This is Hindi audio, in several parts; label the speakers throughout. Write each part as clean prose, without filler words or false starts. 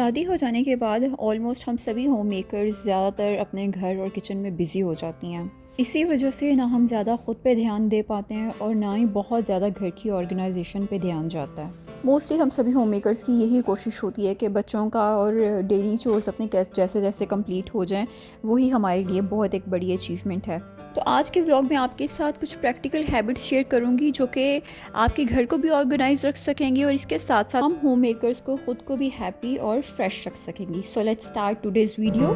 Speaker 1: शादी हो जाने के बाद ऑलमोस्ट हम सभी होम मेकर्स ज़्यादातर अपने घर और किचन में बिज़ी हो जाती हैं। इसी वजह से ना हम ज़्यादा ख़ुद पे ध्यान दे पाते हैं और ना ही बहुत ज़्यादा घर की ऑर्गेनाइजेशन पे ध्यान जाता है। मोस्टली हम सभी होम मेकर्स की यही कोशिश होती है कि बच्चों का और डेली चोर्स अपने जैसे जैसे कंप्लीट हो जाएं, वही हमारे लिए बहुत एक बड़ी अचीवमेंट है। तो आज के व्लॉग में आपके साथ कुछ प्रैक्टिकल हैबिट्स शेयर करूंगी जो कि आपके घर को भी ऑर्गेनाइज रख सकेंगी और इसके साथ साथ हम होम मेकर्स को खुद को भी हैप्पी और फ्रेश रख सकेंगी। So let's start today's video.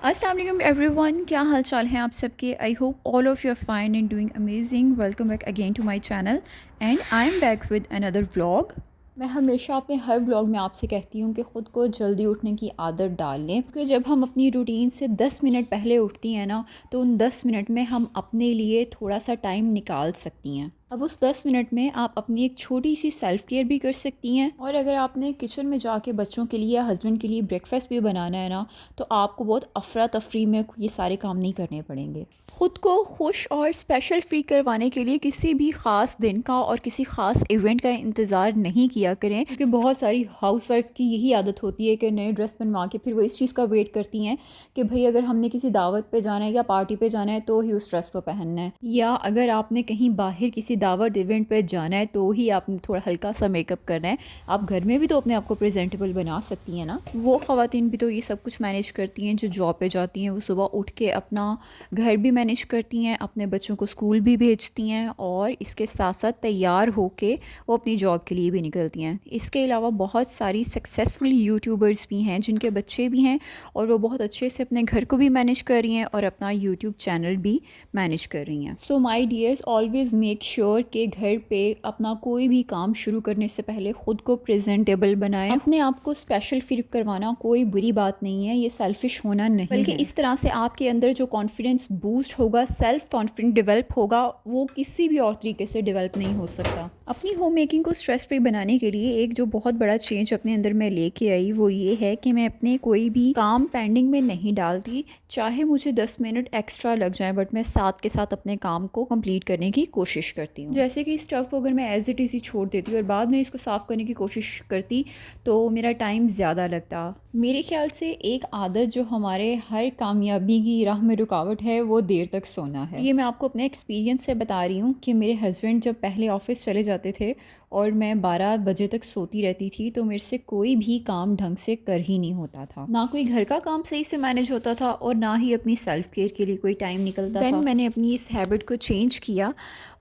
Speaker 1: अस्सलाम वालेकुम एवरीवन, क्या हाल चाल है आप सबके। I hope all of you are fine and doing amazing. Welcome back again to my channel and I am back with another vlog. मैं हमेशा अपने हर व्लॉग में आपसे कहती हूँ कि ख़ुद को जल्दी उठने की आदत डाल लें, क्योंकि जब हम अपनी रूटीन से 10 मिनट पहले उठती हैं ना, तो उन 10 मिनट में हम अपने लिए थोड़ा सा टाइम निकाल सकती हैं। अब उस 10 मिनट में आप अपनी एक छोटी सी सेल्फ़ केयर भी कर सकती हैं। और अगर आपने किचन में जाके बच्चों के लिए या हस्बैंड के लिए ब्रेकफास्ट भी बनाना है ना, तो आपको बहुत अफरा तफरी में ये सारे काम नहीं करने पड़ेंगे। ख़ुद को खुश और स्पेशल फ्री करवाने के लिए किसी भी ख़ास दिन का और किसी ख़ास इवेंट का इंतज़ार नहीं किया करें, क्योंकि बहुत सारी हाउसवाइफ की यही आदत होती है कि नए ड्रेस बनवा के फिर वो इस चीज़ का वेट करती हैं कि भाई अगर हमने किसी दावत पे जाना है या पार्टी पे जाना है तो ही उस ड्रेस को पहनना है, या अगर आपने कहीं बाहर किसी दावत इवेंट पे जाना है तो ही आपने थोड़ा हल्का सा मेकअप करना है। आप घर में भी तो अपने आप को प्रेजेंटेबल बना सकती हैं ना। वो ख़वातीन भी तो ये सब कुछ मैनेज करती हैं जो जॉब पे जाती हैं। वो सुबह उठ के अपना घर भी मैनेज करती हैं, अपने बच्चों को स्कूल भी भेजती हैं और इसके साथ साथ तैयार होके वो अपनी जॉब के लिए भी निकलती हैं। इसके अलावा बहुत सारी सक्सेसफुल यूट्यूबर्स भी हैं जिनके बच्चे भी हैं और वो बहुत अच्छे से अपने घर को भी मैनेज कर रही हैं और अपना यूट्यूब चैनल भी मैनेज कर रही हैं। सो माई डियर्स, ऑलवेज़ मेक श्योर कि घर पे अपना कोई भी काम शुरू करने से पहले ख़ुद को प्रेजेंटेबल बनाएं। अपने आप को स्पेशल फील करवाना कोई बुरी बात नहीं है, ये सेल्फिश होना नहीं, बल्कि इस तरह से आपके अंदर जो कॉन्फिडेंस बूस्ट होगा, सेल्फ कॉन्फिडेंस डेवलप होगा, वो किसी भी और तरीके से डेवलप नहीं हो सकता। अपनी होम मेकिंग को स्ट्रेस फ्री बनाने के लिए एक जो बहुत बड़ा चेंज अपने अंदर मैं लेके आई वो ये है कि मैं अपने कोई भी काम पेंडिंग में नहीं डालती, चाहे मुझे 10 मिनट एक्स्ट्रा लग जाए, बट मैं साथ के साथ अपने काम को कंप्लीट करने की कोशिश करती हूँ। जैसे कि स्टफ़ अगर मैं एज इट इज़ ही छोड़ देती और बाद में इसको साफ़ करने की कोशिश करती तो मेरा टाइम ज़्यादा लगता। मेरे ख्याल से एक आदत जो हमारे हर कामयाबी की राह में रुकावट है वो देर तक सोना है। ये मैं आपको अपने एक्सपीरियंस से बता रही हूँ कि मेरे हस्बैंड जब पहले ऑफिस चले जाते थे और मैं 12 बजे तक सोती रहती थी तो मेरे से कोई भी काम ढंग से कर ही नहीं होता था, ना कोई घर का काम सही से मैनेज होता था और ना ही अपनी सेल्फ केयर के लिए कोई टाइम निकलता था। मैंने अपनी इस हैबिट को चेंज किया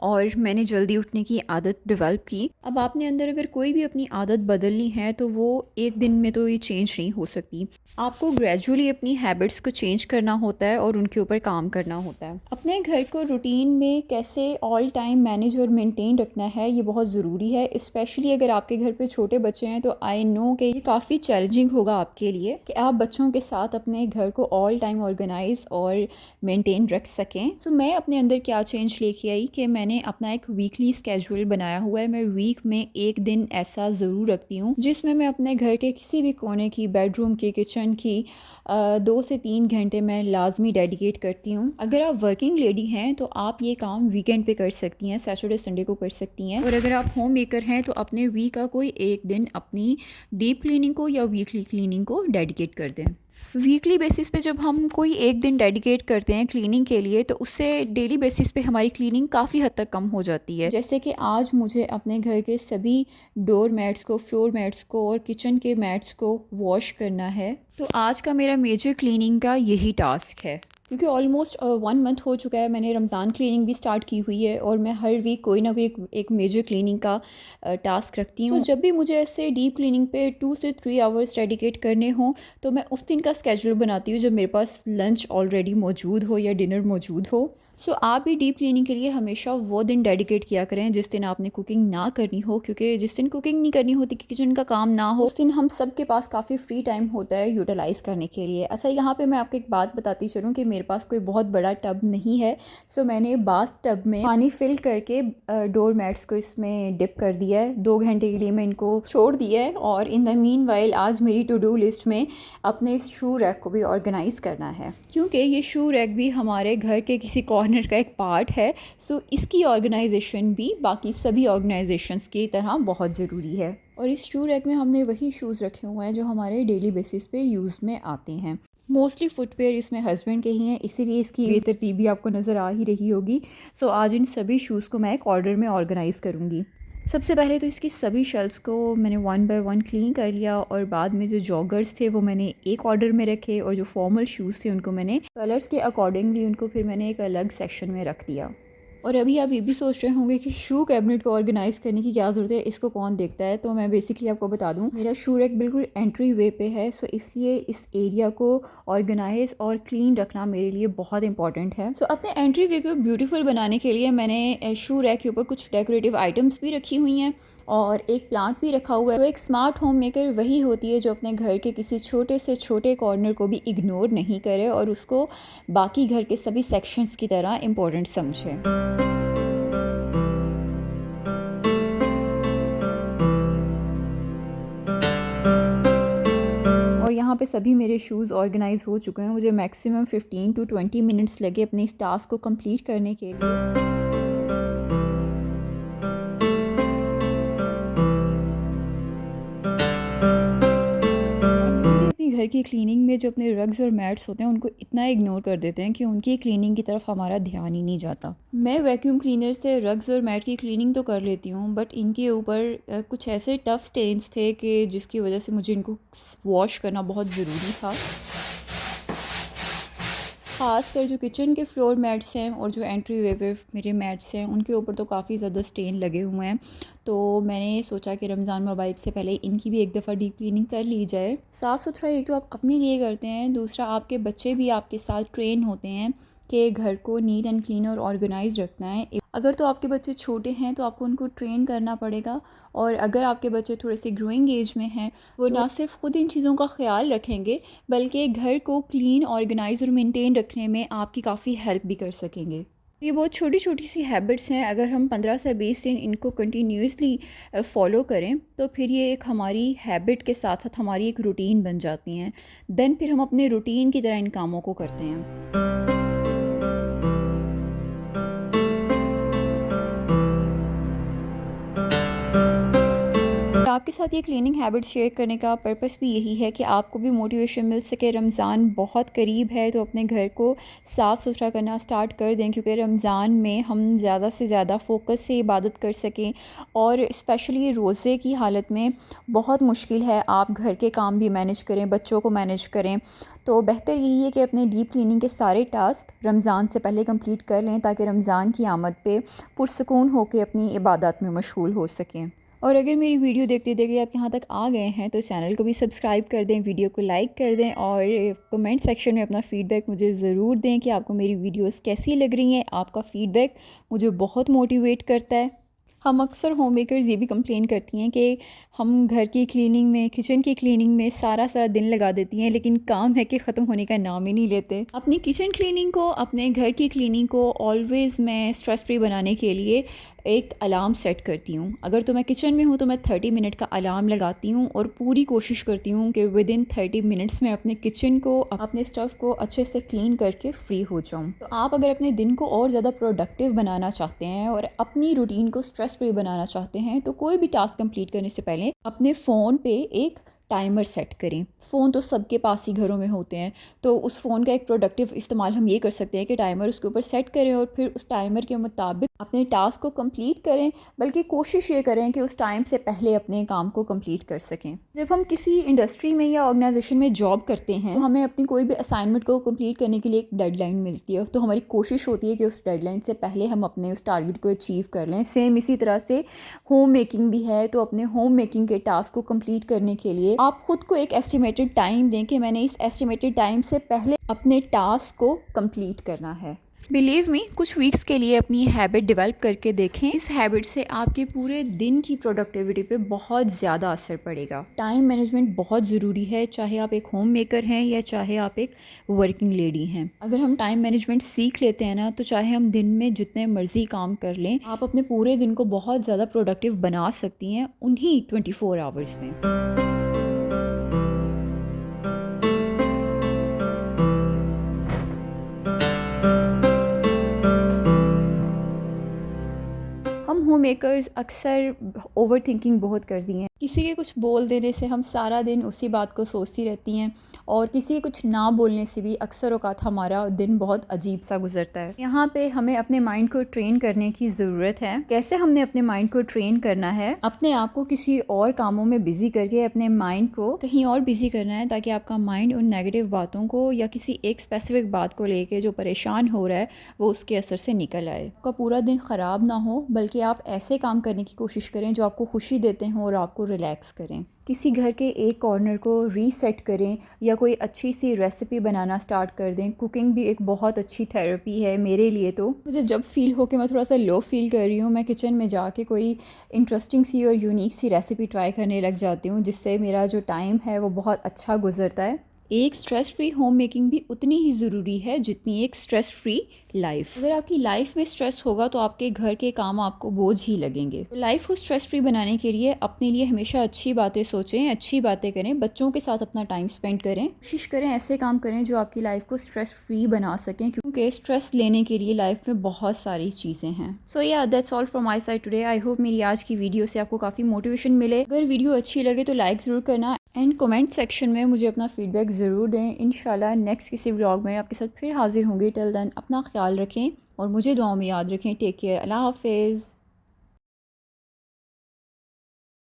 Speaker 1: और मैंने जल्दी उठने की आदत डेवलप की। अब आपने अंदर अगर कोई भी अपनी आदत बदलनी है तो वो एक दिन में तो ये चेंज नहीं हो सकती। आपको ग्रेजुअली अपनी हैबिट्स को चेंज करना होता है और उनके ऊपर काम करना होता है। अपने घर को रूटीन में कैसे ऑल टाइम मैनेज और मेंटेन रखना है ये बहुत ज़रूरी है। स्पेशली अगर आपके घर पे छोटे बच्चे हैं तो आई नो कि ये काफ़ी चैलेंजिंग होगा आपके लिए कि आप बच्चों के साथ अपने घर को ऑल टाइम ऑर्गेनाइज और मेंटेन रख सकें। सो मैं अपने अंदर क्या चेंज लेके आई कि मैंने अपना एक वीकली स्केड्यूल बनाया हुआ है। मैं वीक में एक दिन ऐसा ज़रूर रखती हूँ जिसमें मैं अपने घर के किसी भी कोने की, बेडरूम की, किचन की 2 से 3 घंटे मैं लाजमी डेडिकेट करती हूँ। अगर आप वर्किंग लेडी हैं तो आप ये काम वीकेंड पे कर सकती हैं, सैटरडे संडे को कर सकती हैं। और अगर आप होम मेकर हैं तो अपने वीक का कोई एक दिन अपनी डीप क्लीनिंग को या वीकली क्लीनिंग को डेडिकेट कर दें। वीकली बेसिस पे जब हम कोई एक दिन डेडिकेट करते हैं क्लीनिंग के लिए तो उससे डेली बेसिस पे हमारी क्लीनिंग काफ़ी हद तक कम हो जाती है। जैसे कि आज मुझे अपने घर के सभी डोर मैट्स को, फ्लोर मैट्स को और किचन के मैट्स को वॉश करना है, तो आज का मेरा मेजर क्लीनिंग का यही टास्क है। क्योंकि ऑलमोस्ट 1 मंथ हो चुका है, मैंने रमज़ान क्लीनिंग भी स्टार्ट की हुई है और मैं हर वीक कोई ना कोई एक मेजर क्लीनिंग का टास्क रखती हूँ। तो जब भी मुझे ऐसे डीप क्लीनिंग पे 2 से 3 आवर्स डेडिकेट करने हों तो मैं उस दिन का स्केड्यूल बनाती हूँ जब मेरे पास लंच ऑलरेडी मौजूद हो या डिनर मौजूद हो। सो आप भी डीप क्लीनिंग के लिए हमेशा वो दिन डेडिकेट किया करें जिस दिन आपने कुकिंग ना करनी हो, क्योंकि जिस दिन कुकिंग नहीं करनी होती कि किचन का काम ना हो, उस दिन हम सब के पास काफ़ी फ्री टाइम होता है यूटिलाइज़ करने के लिए। अच्छा, यहाँ पे मैं आपको एक बात बताती चलूँ कि मेरे पास कोई बहुत बड़ा टब नहीं है। सो मैंने बाथ टब में पानी फिल करके डोर मैट्स को इसमें डिप कर दिया है। 2 घंटे के लिए मैं इनको छोड़ दिया है। और इन द मीन वाइल आज मेरी टू डू लिस्ट में अपने इस शू रैक को भी ऑर्गेनाइज़ करना है, क्योंकि ये शू रैक भी हमारे घर के किसी कॉर्नर का एक पार्ट है। सो इसकी ऑर्गेनाइजेशन भी बाकी सभी ऑर्गेनाइजेशंस की तरह बहुत ज़रूरी है। और इस शू रैक में हमने वही शूज़ रखे हुए हैं जो हमारे डेली बेसिस पे यूज़ में आते हैं। मोस्टली फुटवेयर इसमें हस्बैंड के ही हैं, इसीलिए इसकी बेतरतीबी भी आपको नज़र आ ही रही होगी। सो आज इन सभी शूज़ को मैं एक ऑर्डर में ऑर्गेनाइज़ करूँगी। सबसे पहले तो इसकी सभी शेल्फ्स को मैंने 1 बाय 1 क्लीन कर लिया, और बाद में जो जॉगर्स थे वो मैंने एक ऑर्डर में रखे, और जो फॉर्मल शूज़ थे उनको मैंने कलर्स के अकॉर्डिंगली उनको फिर मैंने एक अलग सेक्शन में रख दिया। और अभी आप ये भी सोच रहे होंगे कि शू कैबिनेट को ऑर्गेनाइज़ करने की क्या ज़रूरत है, इसको कौन देखता है। तो मैं बेसिकली आपको बता दूं, मेरा शू रैक बिल्कुल एंट्री वे पे है। सो इसलिए इस एरिया को ऑर्गेनाइज और क्लीन रखना मेरे लिए बहुत इंपॉर्टेंट है। सो अपने एंट्री वे को ब्यूटीफुल बनाने के लिए मैंने शू रैक के ऊपर कुछ डेकोरेटिव आइटम्स भी रखी हुई हैं और एक प्लांट भी रखा हुआ है। तो एक स्मार्ट होम मेकर वही होती है जो अपने घर के किसी छोटे से छोटे कॉर्नर को भी इग्नोर नहीं करे और उसको बाकी घर के सभी सेक्शंस की तरह इम्पोर्टेंट समझे। और यहाँ पे सभी मेरे शूज़ ऑर्गेनाइज़ हो चुके हैं। मुझे मैक्सिमम 15 to 20 मिनट्स लगे अपने इस टास्क को कंप्लीट करने के लिए। अपनी घर की क्लीनिंग में जो अपने रग्स और मैट्स होते हैं उनको इतना इग्नोर कर देते हैं कि उनकी क्लीनिंग की तरफ हमारा ध्यान ही नहीं जाता। मैं वैक्यूम क्लीनर से रग्स और मैट की क्लीनिंग तो कर लेती हूँ, बट इनके ऊपर कुछ ऐसे टफ़ स्टेन्स थे कि जिसकी वजह से मुझे इनको वॉश करना बहुत ज़रूरी था। ख़ासकर जो किचन के फ्लोर मैट्स हैं और जो एंट्री वे पे मेरे मैट्स हैं उनके ऊपर तो काफ़ी ज़्यादा स्टेन लगे हुए हैं। तो मैंने सोचा कि रमज़ान मुबारक से पहले इनकी भी एक दफ़ा डीप क्लीनिंग कर ली जाए। साफ़ सुथरा एक तो आप अपने लिए करते हैं, दूसरा आपके बच्चे भी आपके साथ ट्रेन होते हैं कि घर को नीट एंड क्लीन और ऑर्गेनाइज रखना है। अगर तो आपके बच्चे छोटे हैं तो आपको उनको ट्रेन करना पड़ेगा, और अगर आपके बच्चे थोड़े से ग्रोइंग एज में हैं वो ना सिर्फ ख़ुद इन चीज़ों का ख्याल रखेंगे बल्कि घर को क्लीन, ऑर्गेनाइज और मेंटेन रखने में आपकी काफ़ी हेल्प भी कर सकेंगे। ये बहुत छोटी छोटी सी हैबिट्स हैं, अगर हम 15 से 20 दिन इनको कंटिन्यूसली फॉलो करें तो फिर ये एक हमारी हैबिट के साथ साथ हमारी एक रूटीन बन जाती हैं। देन फिर हम अपने रूटीन की तरह इन कामों को करते हैं। आपके साथ ये क्लीनिंग हैबिट शेयर करने का पर्पस भी यही है कि आपको भी मोटिवेशन मिल सके। रमज़ान बहुत करीब है तो अपने घर को साफ़ सुथरा करना स्टार्ट कर दें, क्योंकि रमज़ान में हम ज़्यादा से ज़्यादा फ़ोकस से इबादत कर सकें। और स्पेशली रोज़े की हालत में बहुत मुश्किल है आप घर के काम भी मैनेज करें, बच्चों को मैनेज करें। तो बेहतर यही है कि अपने डीप क्लीनिंग के सारे टास्क रमज़ान से पहले कंप्लीट कर लें ताकि रमज़ान की आमद पे पुरसकून होकर अपनी इबादत में मशगूल हो सकें। और अगर मेरी वीडियो देखते देखते आप यहाँ तक आ गए हैं तो चैनल को भी सब्सक्राइब कर दें, वीडियो को लाइक कर दें, और कमेंट सेक्शन में अपना फ़ीडबैक मुझे ज़रूर दें कि आपको मेरी वीडियोस कैसी लग रही हैं। आपका फ़ीडबैक मुझे बहुत मोटिवेट करता है। हम अक्सर होम मेकर्स ये भी कंप्लेन करती हैं कि हम घर की क्लीनिंग में, किचन की क्लीनिंग में सारा सारा दिन लगा देती हैं, लेकिन काम है कि ख़त्म होने का नाम ही नहीं लेते। अपनी किचन क्लीनिंग को, अपने घर की क्लीनिंग को ऑलवेज़ मैं स्ट्रेस फ्री बनाने के लिए एक अलार्म सेट करती हूँ। अगर तो मैं किचन में हूँ तो मैं 30 मिनट का अलार्म लगाती हूँ और पूरी कोशिश करती हूँ कि विद इन 30 मिनट्स में अपने किचन को, अपने स्टफ़ को अच्छे से क्लीन करके फ्री हो जाऊँ। तो आप अगर अपने दिन को और ज़्यादा प्रोडक्टिव बनाना चाहते हैं और अपनी रूटीन को स्ट्रेस फ्री बनाना चाहते हैं तो कोई भी टास्क कंप्लीट करने से पहले अपने फ़ोन पे एक टाइमर सेट करें। फ़ोन तो सबके पास ही घरों में होते हैं, तो उस फ़ोन का एक प्रोडक्टिव इस्तेमाल हम ये कर सकते हैं कि टाइमर उसके ऊपर सेट करें और फिर उस टाइमर के मुताबिक अपने टास्क को कंप्लीट करें, बल्कि कोशिश ये करें कि उस टाइम से पहले अपने काम को कंप्लीट कर सकें। जब हम किसी इंडस्ट्री में या ऑर्गेनाइजेशन में जॉब करते हैं तो हमें अपनी कोई भी असाइनमेंट को कंप्लीट करने के लिए एक डेडलाइन मिलती है, तो हमारी कोशिश होती है कि उस डेडलाइन से पहले हम अपने उस टारगेट को अचीव कर लें। सेम इसी तरह से होम मेकिंग भी है, तो अपने होम मेकिंग के टास्क को कंप्लीट करने के लिए आप खुद को एक एस्टिमेटेड टाइम दें कि मैंने इस एस्टिमेटेड टाइम से पहले अपने टास्क को कंप्लीट करना है। बिलीव मी, कुछ वीक्स के लिए अपनी हैबिट डेवलप करके देखें। इस हैबिट से आपके पूरे दिन की प्रोडक्टिविटी पे बहुत ज़्यादा असर पड़ेगा। टाइम मैनेजमेंट बहुत ज़रूरी है, चाहे आप एक होम मेकर हैं या चाहे आप एक वर्किंग लेडी हैं। अगर हम टाइम मैनेजमेंट सीख लेते हैं ना, तो चाहे हम दिन में जितने मर्जी काम कर लें, आप अपने पूरे दिन को बहुत ज़्यादा प्रोडक्टिव बना सकती हैं उन्हीं 24 आवर्स में। हम होम मेकर्स अक्सर ओवर थिंकिंग बहुत करती हैं। किसी के कुछ बोल देने से हम सारा दिन उसी बात को सोचती रहती हैं, और किसी के कुछ ना बोलने से भी अक्सर औक़ात हमारा दिन बहुत अजीब सा गुजरता है। यहाँ पे हमें अपने माइंड को ट्रेन करने की ज़रूरत है। कैसे हमने अपने माइंड को ट्रेन करना है? अपने आप को किसी और कामों में बिज़ी करके अपने माइंड को कहीं और बिज़ी करना है, ताकि आपका माइंड उन नेगेटिव बातों को या किसी एक स्पेसिफिक बात को लेके जो परेशान हो रहा है वो उसके असर से निकल आए। आपका पूरा दिन ख़राब ना हो, बल्कि आप ऐसे काम करने की कोशिश करें जो आपको खुशी देते हों और आपको रिलैक्स करें। किसी घर के एक कॉर्नर को रीसेट करें या कोई अच्छी सी रेसिपी बनाना स्टार्ट कर दें। कुकिंग भी एक बहुत अच्छी थेरेपी है मेरे लिए। तो मुझे जब फील हो कि मैं थोड़ा सा लो फील कर रही हूँ, मैं किचन में जाके कोई इंटरेस्टिंग सी और यूनिक सी रेसिपी ट्राई करने लग जाती हूँ, जिससे मेरा जो टाइम है वो बहुत अच्छा गुजरता है। एक स्ट्रेस फ्री होम मेकिंग भी उतनी ही ज़रूरी है जितनी एक स्ट्रेस फ्री लाइफ। अगर आपकी लाइफ में स्ट्रेस होगा तो आपके घर के काम आपको बोझ ही लगेंगे। तो लाइफ को स्ट्रेस फ्री बनाने के लिए अपने लिए हमेशा अच्छी बातें सोचें, अच्छी बातें करें, बच्चों के साथ अपना टाइम स्पेंड करें। कोशिश करें ऐसे काम करें जो आपकी लाइफ को स्ट्रेस फ्री बना सकें, क्योंकि स्ट्रेस लेने के लिए लाइफ में बहुत सारी चीज़ें हैं। सो या that's all from my side today. I hope मेरी आज की वीडियो से आपको काफ़ी मोटिवेशन मिले। अगर वीडियो अच्छी लगे तो लाइक ज़रूर करना, एंड कमेंट सेक्शन में मुझे अपना फीडबैक ज़रूर दें। इंशाल्लाह नेक्स्ट किसी व्लॉग में आपके साथ फिर हाजिर होंगी। टिल देन अपना ख्याल रखें और मुझे दुआओं में याद रखें। Take care. अल्लाह हाफिज़।